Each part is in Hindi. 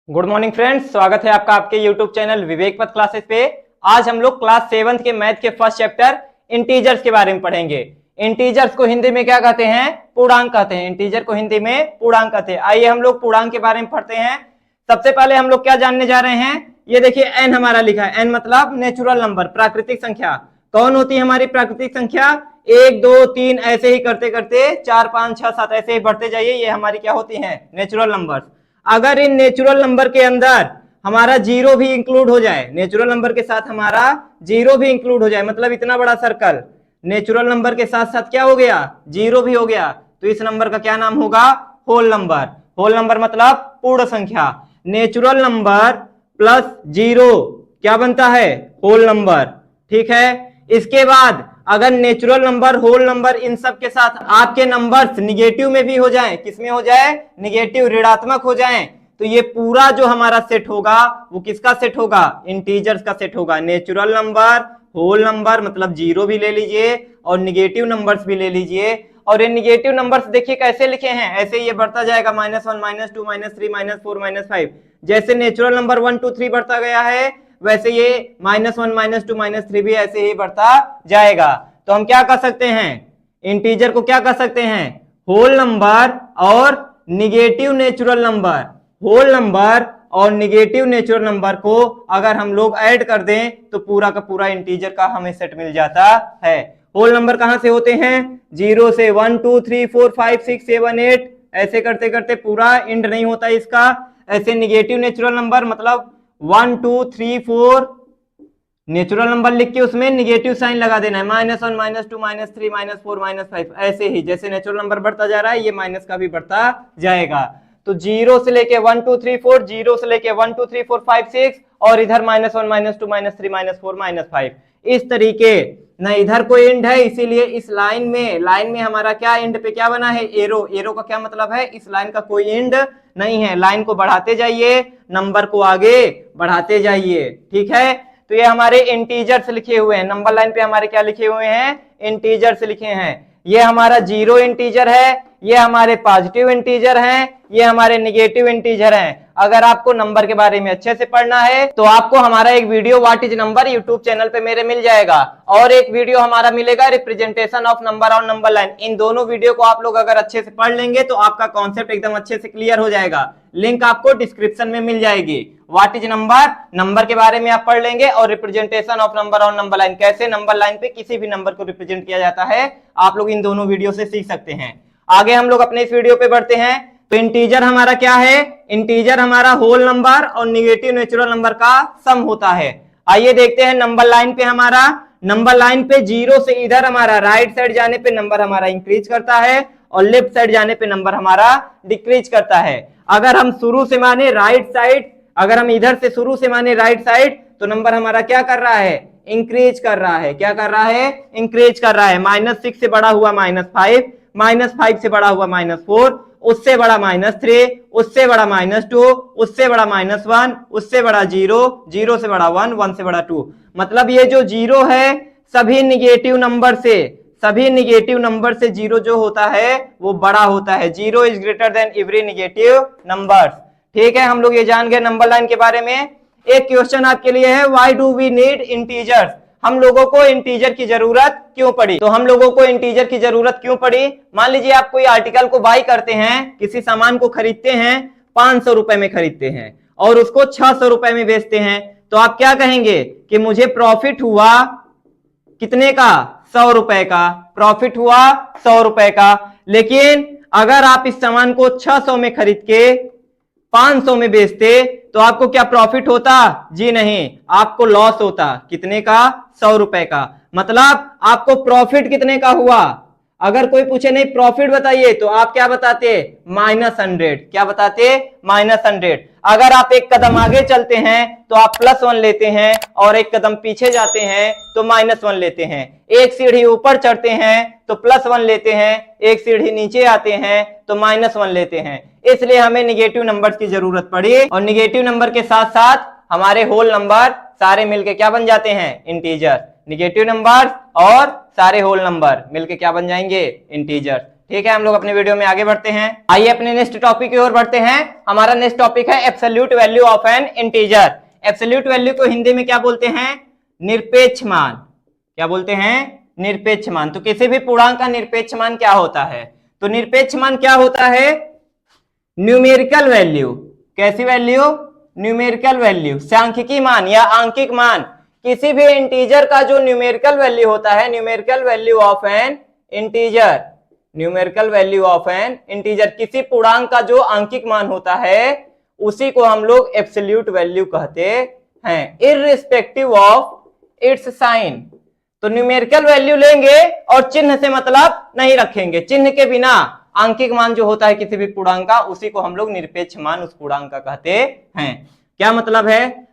गुड मॉर्निंग फ्रेंड्स, स्वागत है आपका आपके यूट्यूब चैनल विवेक पथ क्लासेस पे। आज हम लोग क्लास 7 के मैथ के फर्स्ट चैप्टर इंटीजर्स के बारे में पढ़ेंगे। इंटीजर्स को हिंदी में क्या कहते हैं? पूर्णांक कहते हैं। इंटीजर को हिंदी में पूर्णांक कहते हैं। आइए हम लोग पूर्णांक के बारे में पढ़ते हैं। सबसे पहले हम लोग क्या जानने जा रहे हैं? ये देखिए एन हमारा लिखा है। एन मतलब नेचुरल नंबर, प्राकृतिक संख्या। कौन होती है हमारी प्राकृतिक संख्या? 1 2 3 ऐसे ही करते करते 4 5 6 7 ऐसे ही बढ़ते जाइए। ये हमारी क्या होती है? Natural number. अगर इन नेचुरल नंबर के अंदर हमारा जीरो भी इंक्लूड हो जाए, नेचुरल नंबर के साथ हमारा जीरो भी इंक्लूड हो जाए, मतलब इतना बड़ा सर्कल नेचुरल नंबर के साथ साथ क्या हो गया? जीरो भी हो गया, तो इस नंबर का क्या नाम होगा? Whole number. होल नंबर मतलब पूर्ण संख्या। नेचुरल नंबर प्लस जीरो क्या बनता है? Whole number. ठीक है। इसके बाद अगर नेचुरल नंबर, होल नंबर, इन सब के साथ आपके नंबर्स निगेटिव में भी हो जाएं, किसमें हो जाए? निगेटिव, ऋणात्मक हो जाएं, तो ये पूरा जो हमारा सेट होगा वो किसका सेट होगा? इंटीजर्स का सेट होगा। नेचुरल नंबर, होल नंबर मतलब जीरो भी ले लीजिए और निगेटिव नंबर्स भी ले लीजिए। और ये निगेटिव नंबर्स देखिए कैसे लिखे हैं, ऐसे ये बढ़ता जाएगा -1 -2 -3 -4 -5। जैसे नेचुरल नंबर 1 2 3 बढ़ता गया है, वैसे ये -1 -2 -3 भी ऐसे ही बढ़ता जाएगा। तो हम क्या कर सकते हैं? इंटीजर को क्या कर सकते हैं? होल नंबर और negative natural number. Whole number और निगेटिव नेचुरल नंबर को अगर हम लोग ऐड कर दें तो पूरा का पूरा इंटीजर का हमें सेट मिल जाता है। होल नंबर कहां से होते हैं? 0 से 1 2 3 4 5 6 7 8 ऐसे करते करते पूरा एंड नहीं होता इसका। ऐसे निगेटिव नेचुरल नंबर मतलब 1 2 3 4 नेचुरल नंबर लिख के उसमें निगेटिव साइन लगा देना है, -1 -2 -3 -4 -5। ऐसे ही जैसे नेचुरल नंबर बढ़ता जा रहा है, ये माइनस का भी बढ़ता जाएगा। तो 0 से लेके 1 2 3 4, 0 से लेके 1 2 3 4 5 6 और इधर -1 -2 -3 -4 -5। इस तरीके ना इधर कोई एंड है, इसीलिए इस लाइन में हमारा क्या एंड पे क्या बना है? एरो। एरो का क्या मतलब है? इस लाइन का कोई एंड नहीं है। लाइन को बढ़ाते जाइए, नंबर को आगे बढ़ाते जाइए। ठीक है। तो ये हमारे इंटीजर्स लिखे हुए हैं। नंबर लाइन पे हमारे क्या लिखे हुए हैं? इंटीजर्स लिखे हैं। ये हमारा जीरो इंटीजर है, ये हमारे पॉजिटिव इंटीजर हैं, ये हमारे निगेटिव इंटीजर हैं। अगर आपको नंबर के बारे में अच्छे से पढ़ना है तो आपको हमारा एक video what is number YouTube channel पे मेरे मिल जाएगा, और एक वीडियो हमारा मिलेगा रिप्रेजेंटेशन ऑफ नंबर और नंबर लाइन। इन दोनों वीडियो को आप लोग अगर अच्छे से पढ़ लेंगे तो आपका कॉन्सेप्ट एकदम अच्छे से क्लियर हो जाएगा। लिंक आपको डिस्क्रिप्शन में मिल जाएगी। व्हाट इज नंबर, नंबर के बारे में आप पढ़ लेंगे, और रिप्रेजेंटेशन ऑफ नंबर और नंबर लाइन, कैसे नंबर लाइन पे किसी भी नंबर को रिप्रेजेंट किया जाता है, आप लोग इन दोनों वीडियो से सीख सकते हैं। आगे हम लोग अपने इस वीडियो पे बढ़ते हैं। तो इंटीजर हमारा क्या है? इंटीजर हमारा होल नंबर और निगेटिव नेचुरल नंबर का सम होता है। आइए देखते हैं नंबर लाइन पे हमारा। नंबर लाइन पे 0 से इधर हमारा राइट साइड जाने पे नंबर हमारा इंक्रीज करता है और लेफ्ट साइड जाने पे नंबर हमारा डिक्रीज करता है। अगर हम शुरू से माने राइट साइड, अगर हम इधर से शुरू से माने राइट साइड, तो नंबर हमारा क्या कर रहा है? इंक्रीज कर रहा है। क्या कर रहा है? इंक्रीज कर रहा है। -6 से बड़ा हुआ -5, -5 से बड़ा हुआ -4, उससे बड़ा -3, उससे बड़ा -2, उससे बड़ा -1, उससे बड़ा 0, 0 से बड़ा 1, 1 से बड़ा 2। मतलब ये जो 0 है सभी निगेटिव नंबर से, सभी निगेटिव नंबर से 0 जो होता है वो बड़ा होता है। 0 is greater than every negative number. ठीक है, हम लोग ये जान गए नंबर लाइन के बारे में। एक क्वेश्चन आपके लिए है, why do we need integers? हम लोगों को इंटीजर की जरूरत क्यों पड़ी? तो हम लोगों को इंटीजर की जरूरत क्यों पड़ी? मान लीजिए आप कोई आर्टिकल को बाई करते हैं, किसी सामान को खरीदते हैं, 500 रुपए में खरीदते हैं और उसको 600 रुपए में बेचते हैं, तो आप क्या कहेंगे कि मुझे प्रॉफिट हुआ कितने का? 100 रुपए का प्रॉफिट हुआ, 100 रुपए का। लेकिन अगर आप इस सामान को 600 में खरीद के 500 में बेचते तो आपको क्या प्रॉफिट होता? जी नहीं, आपको लॉस होता। कितने का? 100 रुपए का। मतलब आपको प्रॉफिट कितने का हुआ? अगर कोई पूछे नहीं प्रॉफिट बताइए तो आप क्या बताते? -100। क्या बताते? -100। अगर आप एक कदम आगे चलते हैं तो आप +1 लेते हैं, और एक कदम पीछे जाते हैं तो -1 लेते हैं। एक सीढ़ी ऊपर चढ़ते हैं तो +1 लेते हैं, एक सीढ़ी नीचे आते हैं तो -1 लेते हैं। इसलिए हमें निगेटिव नंबर्स की जरूरत पड़ी, और निगेटिव नंबर के साथ साथ हमारे होल नंबर सारे मिलके क्या बन जाते हैं? इंटीजर। निगेटिव नंबर और सारे होल नंबर मिलके क्या बन जाएंगे? इंटीजर। ठीक है, हम लोग अपने वीडियो में आगे बढ़ते हैं। आइए अपने नेक्स्ट टॉपिक की ओर बढ़ते हैं। हमारा नेक्स्ट टॉपिक है absolute value of N integer. Absolute value को हिंदी में क्या बोलते हैं? निरपेक्ष मान। क्या बोलते हैं? निरपेक्ष मान। तो किसी भी पूर्णांक का निरपेक्ष मान क्या होता है? तो निरपेक्ष मान क्या होता है? Numerical value. कैसी वैल्यू? न्यूमेरिकल वैल्यू, सांख्यिकी मान या आंकिक मान। किसी भी इंटीजर का जो न्यूमेरिकल वैल्यू होता है, numerical value of N integer, numerical value of N integer, किसी पूर्णांक का जो आंकिक मान होता है उसी को हम लोग एब्सोल्यूट वैल्यू कहते हैं, इररिस्पेक्टिव ऑफ इट्स साइन। तो न्यूमेरिकल वैल्यू लेंगे और चिन्ह से मतलब नहीं रखेंगे, चिन्ह के बिना आंकिक मान जो होता है किसी भी पूर्णांक का, उसी को हम लोग निरपेक्ष मान उस पूर्णांक का कहते हैं। क्या मतलब है?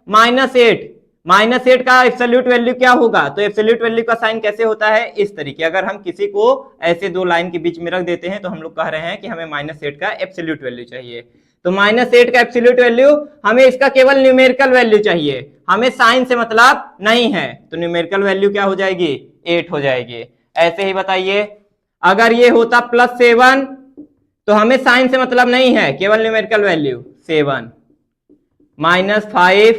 -8 का एब्सोल्यूट वैल्यू क्या होगा? तो एब्सोल्यूट वैल्यू का साइन कैसे होता है? इस तरीके। अगर हम किसी को ऐसे दो लाइन के बीच में रख देते हैं तो हम लोग कह रहे हैं कि हमें -8 का एब्सोल्यूट वैल्यू चाहिए। तो -8 का एब्सोल्यूट वैल्यू, हमें इसका केवल न्यूमेरिकल वैल्यू चाहिए, हमें साइन से मतलब नहीं है। तो न्यूमेरिकल वैल्यू क्या हो जाएगी? 8 हो जाएगी। ऐसे ही बताइए, अगर ये होता +7 तो हमें साइन से मतलब नहीं है, केवल न्यूमेरिकल वैल्यू 7। -5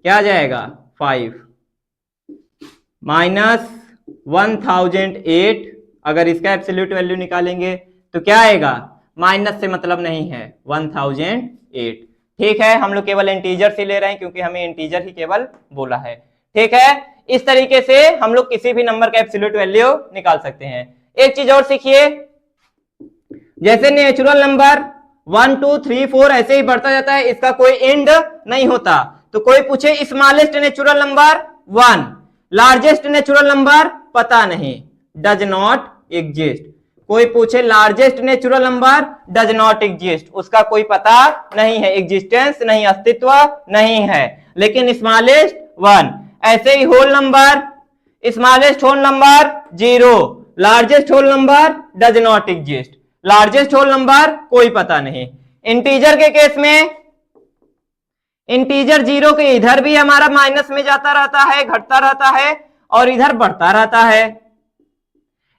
क्या आ जाएगा? 5। -1008, अगर इसका एब्सोल्यूट वैल्यू निकालेंगे तो क्या आएगा? माइनस से मतलब नहीं है, 1008। ठीक है, हम लोग केवल इंटीजर से ले रहे हैं क्योंकि हमें इंटीजर ही केवल बोला है। ठीक है, इस तरीके से हम लोग किसी भी नंबर का एब्सोल्यूट वैल्यू निकाल सकते हैं। एक चीज और सीखिए, जैसे नेचुरल नंबर 1 2 3 4 ऐसे ही बढ़ता जाता है, इसका कोई एंड नहीं होता। तो कोई पूछे smallest natural number 1, largest natural number पता नहीं, डज नॉट एग्जिस्ट। कोई पूछे largest natural number, does not exist, उसका कोई पता नहीं है, एग्जिस्टेंस नहीं, अस्तित्व नहीं है। लेकिन स्मॉलेस्ट 1, ऐसे ही whole number, smallest whole number 0, largest whole number does not exist, largest whole number कोई पता नहीं। इंटीजर के केस में, इंटीजर 0 के इधर भी हमारा माइनस में जाता रहता है, घटता रहता है, और इधर बढ़ता रहता है,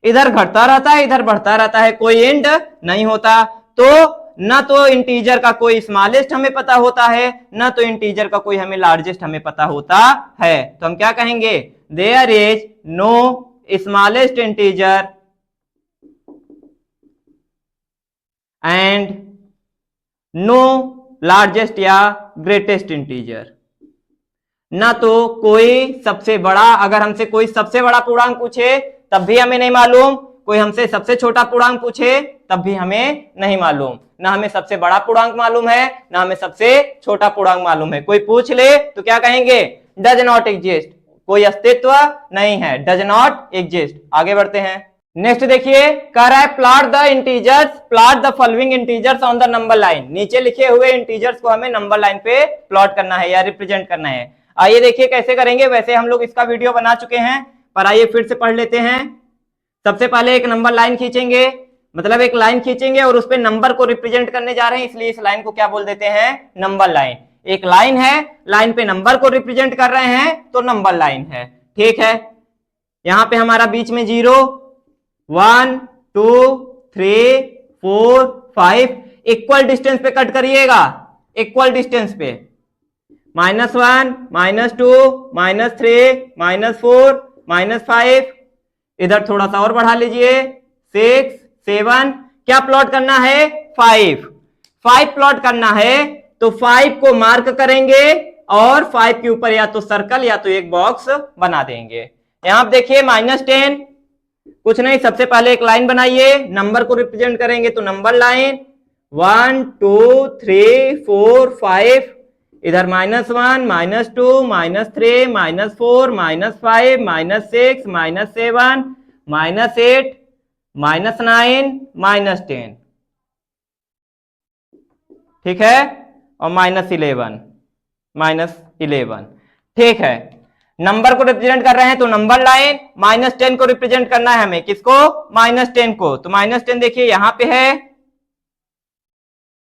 इधर घटता रहता है, इधर बढ़ता रहता है, कोई एंड नहीं होता। तो ना तो इंटीजर का कोई स्मॉलेस्ट हमें पता होता है, ना तो इंटीजर का कोई हमें लार्जेस्ट हमें पता होता है। तो हम क्या कहेंगे? There is no smallest integer and no largest या ग्रेटेस्ट इंटीजर। ना तो कोई सबसे बड़ा, अगर हमसे कोई सबसे बड़ा पूर्णांक पूछे तब भी हमें नहीं मालूम, कोई हमसे सबसे छोटा पूर्णांक पूछे तब भी हमें नहीं मालूम। ना हमें सबसे बड़ा पूर्णांक मालूम है, ना हमें सबसे छोटा पूर्णांक मालूम है। कोई पूछ ले तो क्या कहेंगे? डज नॉट एग्जिस्ट, कोई अस्तित्व नहीं है, डज नॉट एग्जिस्ट। आगे बढ़ते हैं। नेक्स्ट देखिए, कह रहा है plot the integers, plot the following integers on the number line. नीचे लिखे हुए इंटीजर्स को हमें नंबर लाइन पे प्लॉट करना है या रिप्रेजेंट करना है। आइए देखिए कैसे करेंगे। वैसे हम लोग इसका वीडियो बना चुके हैं, पर आइए फिर से पढ़ लेते हैं। सबसे पहले एक नंबर लाइन खींचेंगे, मतलब एक लाइन खींचेंगे और उस पे नंबर को रिप्रेजेंट करने जा रहे हैं, इसलिए इस लाइन को क्या बोल देते हैं? Number line. एक लाइन है, लाइन पे नंबर को रिप्रेजेंट कर रहे हैं तो नंबर लाइन है। ठीक है, यहां पे हमारा बीच में 0 1 2 3 4 5 इक्वल डिस्टेंस पे कट करिएगा, इक्वल डिस्टेंस पे। -1 -2 -3 -4 -5, इधर थोड़ा सा और बढ़ा लीजिए, 6 7। क्या प्लॉट करना है? 5 प्लॉट करना है। तो 5 को मार्क करेंगे और 5 के ऊपर या तो सर्कल या तो एक बॉक्स बना देंगे। यहां आप देखिए -10, कुछ नहीं, सबसे पहले एक लाइन बनाइए, नंबर को रिप्रेजेंट करेंगे तो नंबर लाइन 1 2 3 4 5, इधर -1 -2 -3 -4 -5 -6 -7 -8 -9 -10, ठीक है, और -11। ठीक है, नंबर को रिप्रेजेंट कर रहे हैं तो नंबर लाइन, -10 को रिप्रेजेंट करना है हमें, किसको? -10 को। तो -10 देखिए यहां पे है,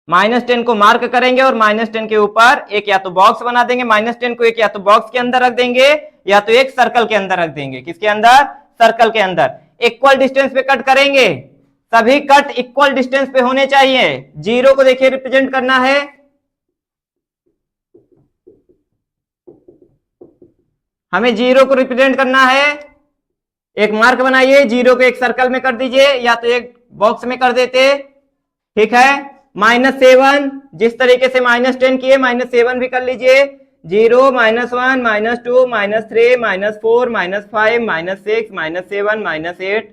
-10 को मार्क करेंगे और -10 के ऊपर एक या तो बॉक्स बना देंगे, -10 को एक या तो बॉक्स के अंदर रख देंगे या तो एक सर्कल के अंदर रख देंगे। किसके अंदर? सर्कल के अंदर। इक्वल डिस्टेंस पे कट करेंगे, सभी कट इक्वल डिस्टेंस पे होने चाहिए। जीरो को देखिए रिप्रेजेंट करना है, हमें जीरो को रिप्रेजेंट करना है। एक मार्क बनाइए, जीरो को एक सर्कल में कर दीजिए या तो एक बॉक्स में कर देते, ठीक है। -7 जिस तरीके से -10 किए -7 भी कर लीजिए। 0 -1 -2 -3 -4 -5 -6 -7 -8,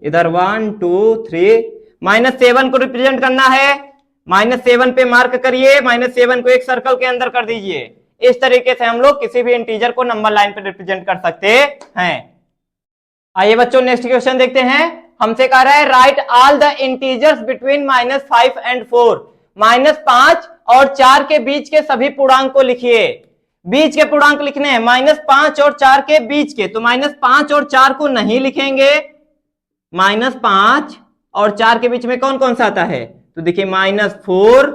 इधर 1 2 3 -7 को रिप्रेजेंट करना है। -7 पे मार्क करिए, -7 को एक सर्कल के अंदर कर दीजिए। इस तरीके से हम लोग किसी भी इंटीजर को नंबर लाइन पे रिप्रेजेंट कर सकते हैं। आइए बच्चों नेक्स्ट क्वेश्चन देखते हैं। हमसे कह रहा है right all the integers between -5 and 4। -5 और 4 के बीच के सभी पूर्णांक को लिखिए। बीच के पूर्णांक लिखने हैं, -5 और 4 के बीच के, तो -5 और 4 को नहीं लिखेंगे। -5 और 4 के बीच में कौन कौन सा आता है, तो देखिए -4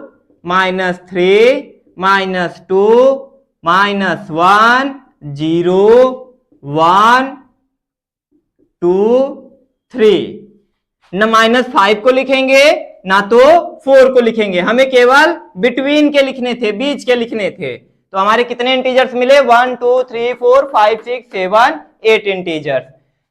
-3 -2 -1 0 1 2 3। न -5 को लिखेंगे ना तो 4 को लिखेंगे, हमें केवल बिटवीन के लिखने थे, बीच के लिखने थे। तो हमारे कितने इंटीजर्स मिले, 1 2 3 4 5 6 7 8 इंटीजर्स।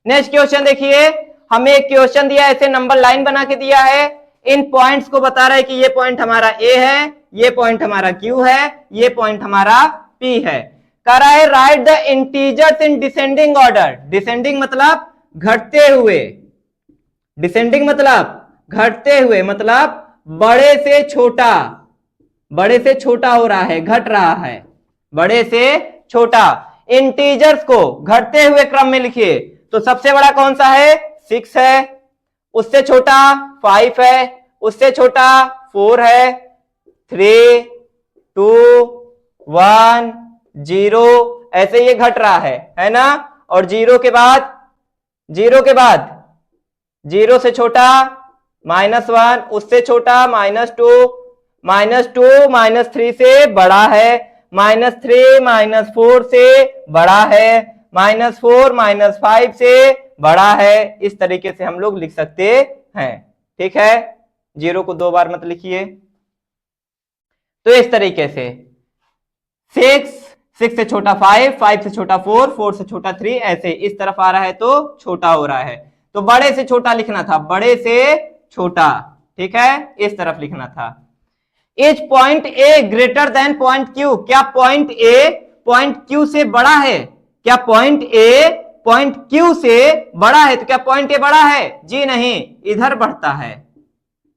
नेक्स्ट क्वेश्चन देखिए, हमें एक क्वेश्चन दिया है, ऐसे नंबर लाइन बना के दिया है। इन पॉइंट्स को बता रहा है कि ये पॉइंट हमारा ए है, ये पॉइंट हमारा क्यू है, ये पॉइंट हमारा पी है। कह रहा है right the integers in descending order. Descending मतलब घटते हुए, डिसेंडिंग मतलब घटते हुए, मतलब बड़े से छोटा, बड़े से छोटा हो रहा है, घट रहा है, बड़े से छोटा। इंटीजर्स को घटते हुए क्रम में लिखिए। तो सबसे बड़ा कौन सा है, 6 है, उससे छोटा 5 है, उससे छोटा 4 है, 3 2 1 0, ऐसे ये घट रहा है ना। और जीरो के बाद, जीरो के बाद, जीरो से छोटा -1, उससे छोटा -2 -3 से बड़ा है, -3 -4 से बड़ा है, -4 -5 से बड़ा है। इस तरीके से हम लोग लिख सकते हैं, ठीक है। जीरो को 2 बार मत लिखिए। तो इस तरीके से 6 से छोटा 5, 5 से छोटा 4, 4 से छोटा 3, ऐसे इस तरफ आ रहा है तो छोटा हो रहा है। तो बड़े से छोटा लिखना था, बड़े से छोटा, ठीक है, इस तरफ लिखना था। Is point A greater than point Q. क्या पॉइंट ए पॉइंट क्यू से बड़ा है? क्या पॉइंट ए पॉइंट क्यू से बड़ा है? तो क्या पॉइंट ए बड़ा है? जी नहीं, इधर बढ़ता है।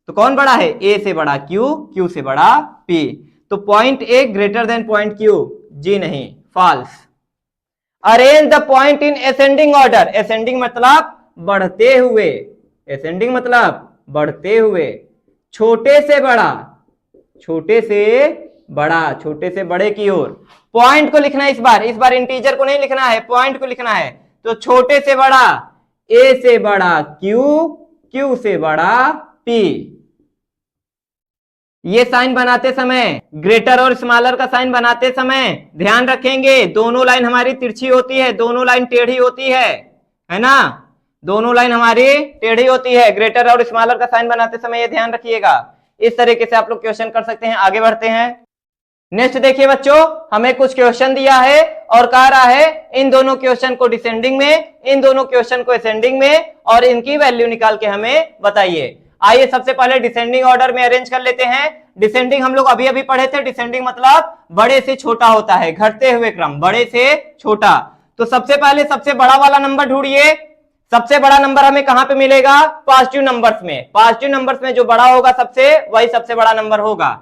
तो कौन बड़ा है? ए से बड़ा क्यू, क्यू से बड़ा पी। तो point A greater than point Q, जी नहीं, false. Arrange the point in ascending order. Ascending मतलब बढ़ते हुए, असेंडिंग मतलब बढ़ते हुए, छोटे से बड़ा, छोटे से बड़ा, छोटे से बड़े की ओर। पॉइंट को लिखना है इस बार इंटीजर को नहीं लिखना है, पॉइंट को लिखना है। तो छोटे से बड़ा, ए से बड़ा क्यू, क्यू से बड़ा पी। ये साइन बनाते समय, ग्रेटर और स्मॉलर का साइन बनाते समय ध्यान रखेंगे, दोनों लाइन हमारी तिरछी होती है, दोनों लाइन टेढ़ी होती है ना, दोनों लाइन हमारी टेढ़ी होती है। ग्रेटर और स्मॉलर का साइन बनाते समय ये ध्यान रखिएगा। इस तरीके से आप लोग क्वेश्चन कर सकते हैं। आगे बढ़ते हैं। नेक्स्ट देखिए बच्चों, हमें कुछ क्वेश्चन दिया है और कह रहा है इन दोनों क्वेश्चन को डिसेंडिंग में, इन दोनों क्वेश्चन को असेंडिंग में, और इनकी वैल्यू निकाल के हमें बताइए। आइए सबसे पहले डिसेंडिंग ऑर्डर में अरेंज कर लेते हैं। डिसेंडिंग हम लोग अभी अभी पढ़े थे, डिसेंडिंग मतलब बड़े से छोटा होता है, घटते हुए क्रम, बड़े से छोटा। तो सबसे पहले सबसे बड़ा वाला नंबर ढूंढिए। सबसे बड़ा नंबर हमें कहां पे मिलेगा? पॉजिटिव नंबर्स में। पॉजिटिव नंबर्स में जो बड़ा होगा सबसे, वही सबसे बड़ा नंबर होगा।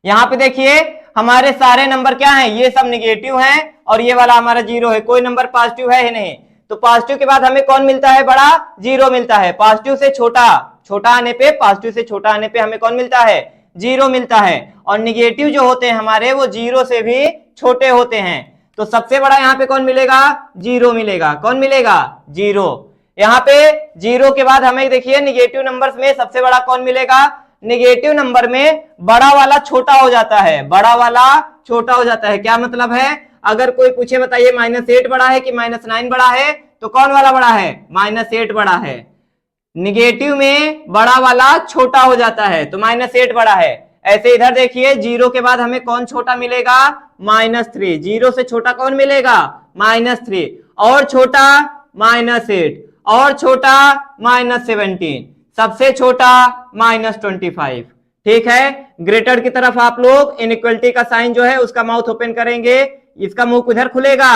यहां पे देखिए हमारे सारे नंबर क्या हैं? ये सब निगेटिव हैं और ये वाला हमारा जीरो है, कोई नंबर पॉजिटिव है ही नहीं। तो पॉजिटिव के बाद हमें कौन मिलता है? बड़ा, जीरो मिलता है। पॉजिटिव से छोटा, छोटा आने पे, पॉजिटिव से छोटा आने पे हमें कौन मिलता है? जीरो मिलता है। और निगेटिव जो होते हैं हमारे, वो जीरो से भी छोटे होते हैं। तो सबसे बड़ा यहाँ पे कौन मिलेगा? जीरो मिलेगा। कौन मिलेगा? जीरो। यहाँ पे जीरो के बाद हमें देखिए निगेटिव नंबर्स में सबसे बड़ा कौन मिलेगा? निगेटिव नंबर में बड़ा वाला छोटा हो जाता है, बड़ा वाला छोटा हो जाता है। क्या मतलब है? अगर कोई पूछे बताइए -8 बड़ा है कि -9 बड़ा है, तो कौन वाला बड़ा है? -8 बड़ा है। निगेटिव में बड़ा वाला छोटा हो जाता है, तो -8 बड़ा है। ऐसे इधर देखिए, 0 के बाद हमें कौन छोटा मिलेगा? -3। 0 से छोटा कौन मिलेगा? -3। और छोटा -8, और छोटा -17, सबसे छोटा -25। ठीक है, ग्रेटर की तरफ आप लोग इनइक्वलिटी का साइन जो है उसका माउथ ओपन करेंगे, इसका मुंह किधर खुलेगा?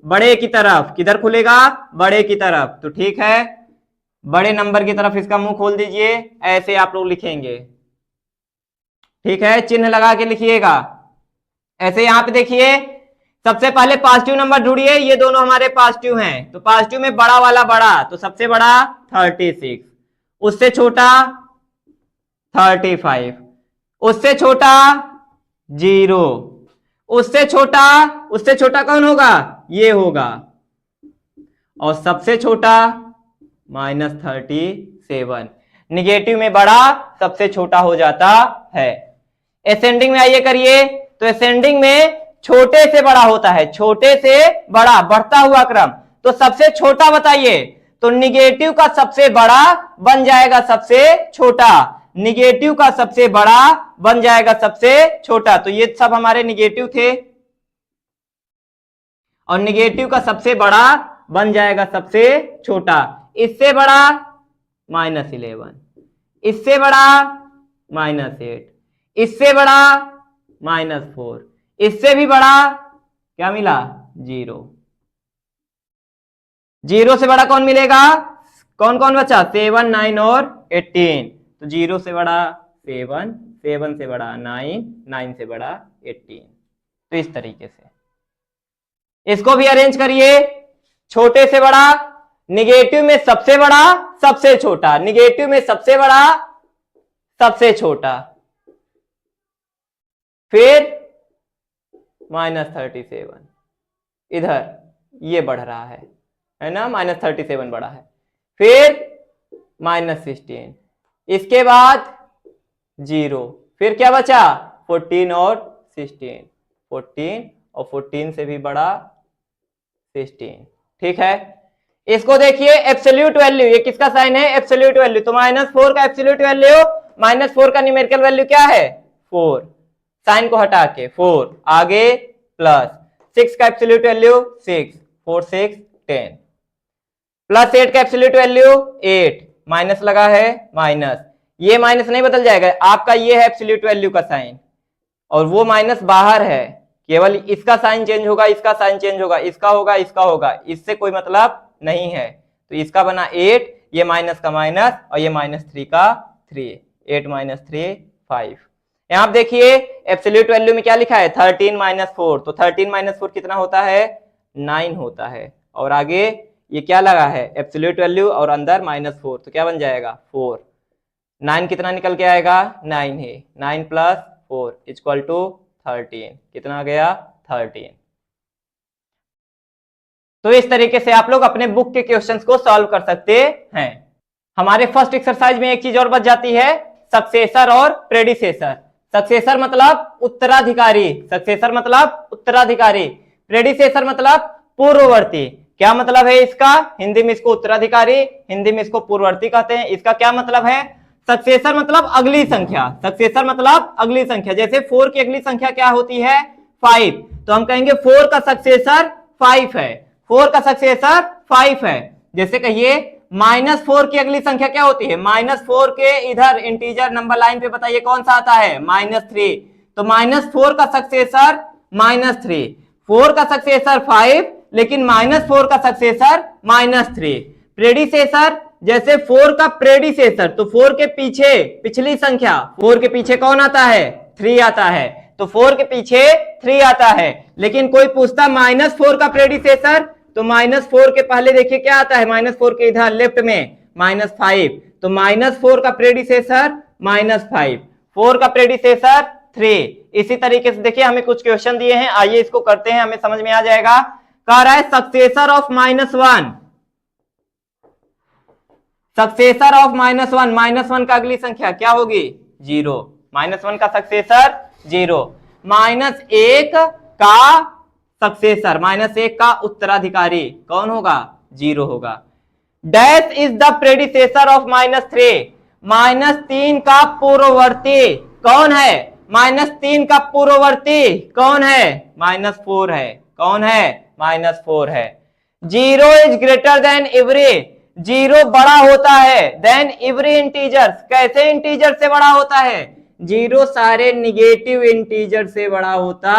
बड़े की तरफ। किधर खुलेगा? बड़े की तरफ। तो ठीक है, बड़े नंबर की तरफ इसका मुंह खोल दीजिए, ऐसे आप लोग लिखेंगे। ठीक है, चिन्ह लगा के लिखिएगा। ऐसे यहां पे देखिए, सबसे पहले पॉजिटिव नंबर ढूंढिए, ये दोनों हमारे पॉजिटिव हैं, तो पॉजिटिव में बड़ा वाला बड़ा, तो सबसे बड़ा 36, उससे छोटा 35, उससे छोटा 0, उससे छोटा कौन होगा? ये होगा, और सबसे छोटा -37। निगेटिव में बड़ा सबसे छोटा हो जाता है। असेंडिंग में आइए करिए, तो असेंडिंग में छोटे से बड़ा होता है, छोटे से बड़ा, बढ़ता हुआ क्रम। तो सबसे छोटा बताइए, तो निगेटिव का सबसे बड़ा बन जाएगा सबसे छोटा, निगेटिव का सबसे बड़ा बन जाएगा सबसे छोटा। तो ये सब हमारे निगेटिव थे, और निगेटिव का सबसे बड़ा बन जाएगा सबसे छोटा। इससे बड़ा -11, इससे बड़ा -8, इससे बड़ा -4, इससे भी बड़ा क्या मिला? 0। 0 से बड़ा कौन मिलेगा? कौन कौन बचा? 7, 9 और 18। तो 0 से बड़ा 7, 7 से बड़ा 9, 9 से बड़ा 18। तो इस तरीके से इसको भी अरेंज करिए, छोटे से बड़ा, निगेटिव में सबसे बड़ा सबसे छोटा, निगेटिव में सबसे बड़ा सबसे छोटा, फिर -37, इधर ये बढ़ रहा है ना, -37 बड़ा है, फिर -16, इसके बाद 0, फिर क्या बचा? 14 और 16, 14 और 14 से भी बड़ा 16। ठीक है, इसको देखिए एब्सोल्यूट वैल्यू, ये किसका साइन है? Absolute value. तो -4 का एब्सोल्यूट वैल्यू, -4 का न्यूमेरिकल वैल्यू क्या है? 4, साइन को हटा के 4, आगे प्लस 6 का एब्सोल्यूट वैल्यू 6, 4 6 10, प्लस 8 का एब्सोल्यूट वैल्यू 8, माइनस लगा है माइनस, ये माइनस नहीं बदल जाएगा, आपका ये है एब्सोल्यूट वैल्यू का साइन, और वो माइनस बाहर है, केवल इसका साइन चेंज होगा, इसका साइन चेंज होगा, इसका होगा, इसका होगा, इससे कोई मतलब नहीं है। तो इसका बना 8, ये माइनस का माइनस, और ये -3 का 3, 8 - 3 5। यहां आप देखिए एब्सोल्यूट वैल्यू में क्या लिखा है? 13 - 4, तो 13 - 4 कितना होता है? 9 होता है, और आगे ये क्या लगा है? एब्सोल्यूट वैल्यू, और अंदर -4, तो क्या बन जाएगा? 4। 9 कितना निकल के आएगा? 9 है, 9 + 4 = 13, कितना आ गया? 13। तो इस तरीके से आप लोग अपने बुक के क्वेश्चंस को सॉल्व कर सकते हैं। हमारे फर्स्ट एक्सरसाइज में एक चीज और बच जाती है, सक्सेसर और प्रेडिसेसर। सक्सेसर मतलब उत्तराधिकारी, सक्सेसर मतलब उत्तराधिकारी, प्रेडिसेसर मतलब पूर्ववर्ती। क्या मतलब है इसका? हिंदी में इसको उत्तराधिकारी, हिंदी में इसको पूर्ववर्ती कहते हैं। इसका क्या मतलब है? सक्सेसर मतलब अगली संख्या, सक्सेसर मतलब अगली संख्या। जैसे 4 की अगली संख्या क्या होती है? 5, तो हम कहेंगे 4 का सक्सेसर 5 है, 4 का सक्सेसर 5 है। जैसे कहिए -4 की अगली संख्या क्या होती है? -4 के इधर इंटीजर नंबर लाइन पे बताइए कौन सा आता है? -3, तो -4 का सक्सेसर -3, 4 का सक्सेसर 5, लेकिन -4 का सक्सेसर -3। प्रेडिसेसर, जैसे 4 का प्रेडिसेसर, तो 4 के पीछे पिछली संख्या, 4 के पीछे कौन आता है? 3 आता है, तो 4 के पीछे 3 आता है। लेकिन कोई पूछता -4 का प्रेडिसेसर, तो -4 के पहले देखिए क्या आता है? -4 के इधर लेफ्ट में -5, तो -4 का प्रेडिसेसर -5, 4 का प्रेडिसेसर 3। इसी तरीके से देखिए हमें कुछ क्वेश्चन दिए हैं, आइए इसको करते हैं, हमें समझ में आ जाएगा। कह रहा है सक्सेसर ऑफ -1, सक्सेसर ऑफ -1, -1 का अगली संख्या क्या होगी? 0, -1 का सक्सेसर 0, -1 का सक्सेसर, -1 का उत्तराधिकारी कौन होगा? 0 होगा। Dash is the predecessor of -3, -3 का पूर्ववर्ती कौन है? -3 का पूर्ववर्ती कौन है? -4 है। कौन है? -4 है। 0 इज ग्रेटर देन एवरी, 0 बड़ा होता है देन एवरी इंटीजर्स। कैसे इंटीजर से बड़ा होता है? 0 सारे निगेटिव इंटीजर से बड़ा होता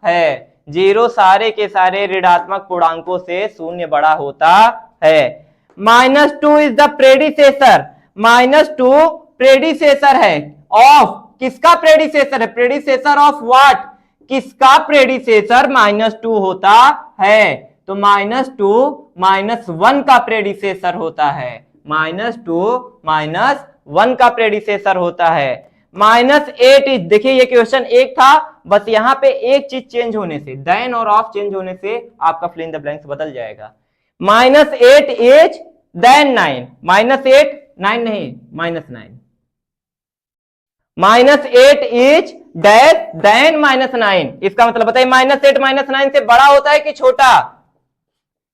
है। 0 सारे के सारे ऋणात्मक पूर्णांकों से शून्य बड़ा होता है। -2 इज द प्रेडिसेसर, -2 प्रेडिसेसर है ऑफ, किसका प्रेडिसेसर है? Predecessor of what? किसका प्रेडिसेसर -2 होता है? तो -2 -1 का प्रेडिसेसर होता है। -2 -1 का प्रेडिसेसर होता है। -8 इज, देखिए ये क्वेश्चन एक था, बस यहां पे एक चीज चेंज होने से, देन और ऑफ चेंज होने से आपका फिल इन द ब्लैंक्स बदल जाएगा। -8 इज देन 9, -8 9 नहीं, -9, -8 इज डैश देन -9। इसका मतलब बताइए -8 -9 से बड़ा होता है कि छोटा?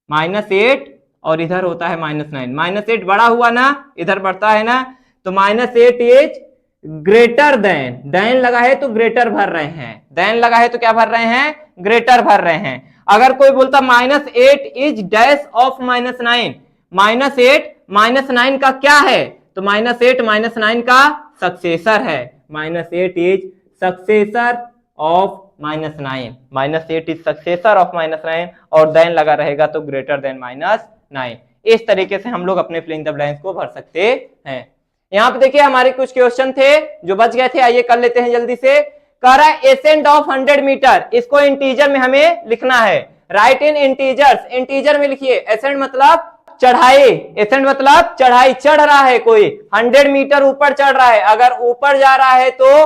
-8 और इधर होता है -9, -8 बड़ा हुआ ना, इधर बढ़ता है ना, तो -8 इज ग्रेटर देन, देन लगा है तो ग्रेटर भर रहे हैं, देन लगा है तो क्या भर रहे हैं? ग्रेटर भर रहे हैं। अगर कोई बोलता -8 इज डैश ऑफ -9, -8 -9 का क्या है? तो -8 -9 का सक्सेसर है। -8 is successor of -9, -8 is successor of -9 और देन लगा रहेगा तो ग्रेटर देन -9। इस तरीके से हम लोग अपने फिल इन द ब्लैंक्स को भर सकते हैं। यहां पे देखिए हमारे कुछ क्वेश्चन थे जो बच गए थे, आइए कर लेते हैं जल्दी से। कह रहा है एसेंट ऑफ 100 मीटर, इसको इंटीजर में हमें लिखना है। राइट इन इंटीजर्स, इंटीजर में लिखिए। एसेंट मतलब चढ़ाई, एसेंट मतलब चढ़ाई, चढ़ रहा है कोई 100 मीटर ऊपर चढ़ रहा है। अगर ऊपर जा रहा है तो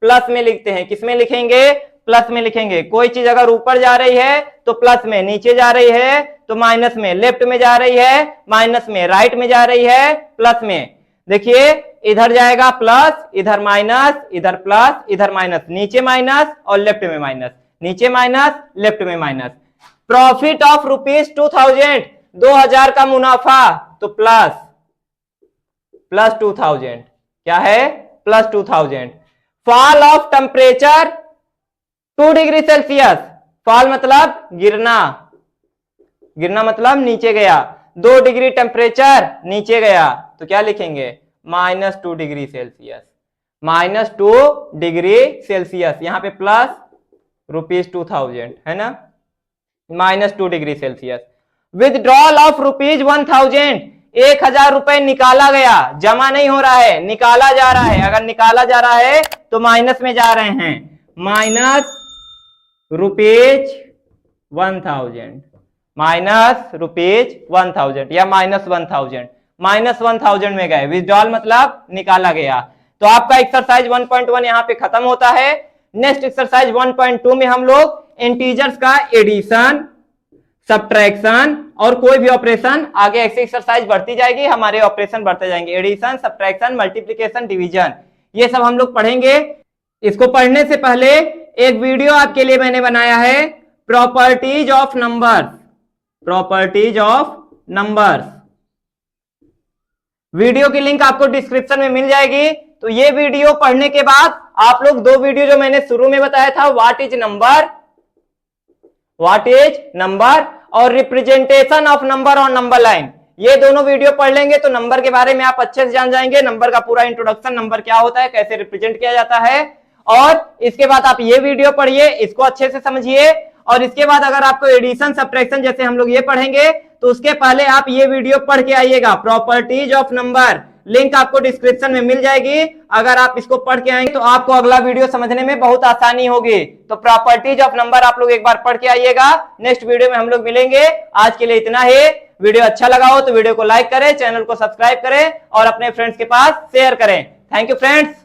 प्लस में लिखते हैं, किसमें लिखेंगे? प्लस में लिखेंगे। कोई चीज अगर ऊपर जा रही है तो प्लस में, नीचे जा रही है तो माइनस में, लेफ्ट में जा रही है माइनस में, राइट में जा रही है प्लस में। देखिए इधर जाएगा प्लस, इधर माइनस, इधर प्लस, इधर माइनस, नीचे माइनस और लेफ्ट में माइनस, नीचे माइनस लेफ्ट में माइनस। प्रॉफिट ऑफ ₹2000, 2000 का मुनाफा, तो प्लस 2000, क्या है? Plus 2000। Fall of temperature 2 degree Celsius, fall मतलब गिरना, गिरना मतलब नीचे गया, 2 डिग्री टेम्परेचर नीचे गया, तो क्या लिखेंगे? -2 डिग्री सेल्सियस, -2 डिग्री सेल्सियस। यहां पे प्लस ₹2000 है ना, -2 डिग्री सेल्सियस। विथड्रॉल ऑफ ₹1000, 1000 रुपए निकाला गया, जमा नहीं हो रहा है, निकाला जा रहा है। अगर निकाला जा रहा है तो माइनस में जा रहे हैं, -1000, -1000 या -1000, -1000 में गए। विथड्रॉल मतलब निकाला गया। तो आपका एक्सरसाइज 1.1 यहाँ पे खत्म होता है। नेक्स्ट एक्सरसाइज 1.2 में हम लोग इंटीजर्स का एडिशन, सब्ट्रैक्शन और कोई भी ऑपरेशन, आगे ऐसे एक्सरसाइज बढ़ती जाएगी, हमारे ऑपरेशन बढ़ते जाएंगे। एडिशन, सब्ट्रैक्शन, मल्टीप्लिकेशन, डिवीजन, ये सब हम लोग पढ़ेंगे। इसको पढ़ने से पहले एक वीडियो आपके लिए मैंने बनाया है, properties of numbers, properties of numbers. Video की लिंक आपको डिस्क्रिप्शन में मिल जाएगी। तो ये वीडियो पढ़ने के बाद आप लोग 2 वीडियो जो मैंने शुरू में बताया था, what is number, what is number और representation of number on number line, ये दोनों वीडियो पढ़ लेंगे तो नंबर के बारे में आप अच्छे से जान जाएंगे। नंबर का पूरा इंट्रोडक्शन, नंबर क्या होता है, कैसे रिप्रेजेंट किया जाता है। और इसके बाद आप ये वीडियो पढ़िए, इसको अच्छे से समझिए। और इसके बाद अगर आपको एडिशन, सब्ट्रैक्शन जैसे हम लोग ये पढ़ेंगे तो उसके पहले आप ये वीडियो पढ़ के आइएगा, प्रॉपर्टीज ऑफ नंबर, लिंक आपको डिस्क्रिप्शन में मिल जाएगी। अगर आप इसको पढ़ के आएंगे तो आपको अगला वीडियो समझने में बहुत आसानी होगी। तो प्रॉपर्टीज ऑफ नंबर आप लोग एक बार पढ़ के आइएगा। नेक्स्ट वीडियो में हम लोग मिलेंगे। आज के लिए इतना ही। वीडियो अच्छा लगा हो तो वीडियो को लाइक करें, चैनल को सब्सक्राइब करें और अपने फ्रेंड्स के पास शेयर करें। Thank you friends.